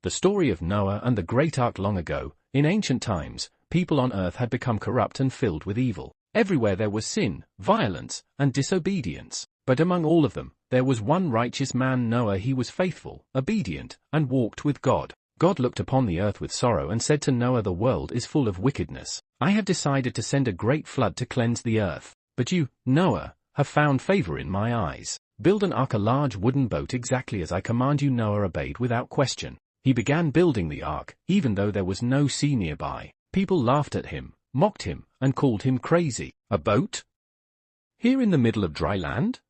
The story of Noah and the great ark. Long ago, in ancient times, people on earth had become corrupt and filled with evil. Everywhere there was sin, violence, and disobedience. But among all of them, there was one righteous man, Noah. He was faithful, obedient, and walked with God. God looked upon the earth with sorrow and said to Noah, "The world is full of wickedness. I have decided to send a great flood to cleanse the earth. But you, Noah, have found favor in my eyes. Build an ark, a large wooden boat, exactly as I command you." Noah obeyed without question. He began building the ark, even though there was no sea nearby. People laughed at him, mocked him, and called him crazy. "A boat? Here in the middle of dry land?"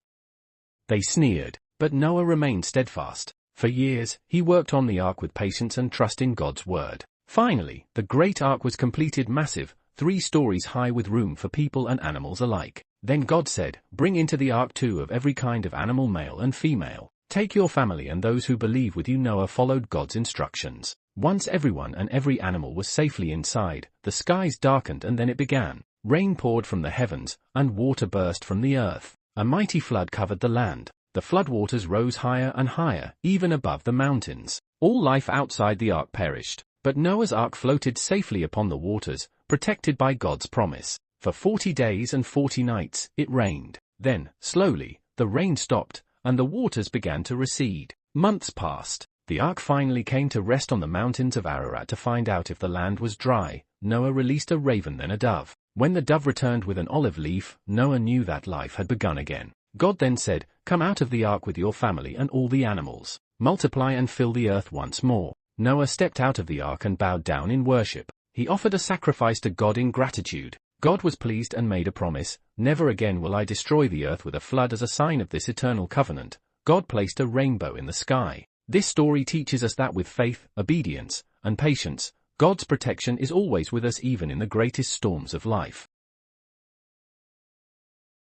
They sneered, but Noah remained steadfast. For years, he worked on the ark with patience and trust in God's word. Finally, the great ark was completed, massive, 3 stories high, with room for people and animals alike. Then God said, "Bring into the ark 2 of every kind of animal, male and female. Take your family and those who believe with you." Noah followed God's instructions. Once everyone and every animal was safely inside, the skies darkened and then it began. Rain poured from the heavens, and water burst from the earth. A mighty flood covered the land. The floodwaters rose higher and higher, even above the mountains. All life outside the ark perished, but Noah's ark floated safely upon the waters, protected by God's promise. For 40 days and 40 nights, it rained. Then, slowly, the rain stopped, and the waters began to recede. Months passed. The ark finally came to rest on the mountains of Ararat. To find out if the land was dry, Noah released a raven, then a dove. When the dove returned with an olive leaf, Noah knew that life had begun again. God then said, "Come out of the ark with your family and all the animals. Multiply and fill the earth once more." Noah stepped out of the ark and bowed down in worship. He offered a sacrifice to God in gratitude. God was pleased and made a promise: "Never again will I destroy the earth with a flood." As a sign of this eternal covenant, God placed a rainbow in the sky. This story teaches us that with faith, obedience, and patience, God's protection is always with us, even in the greatest storms of life.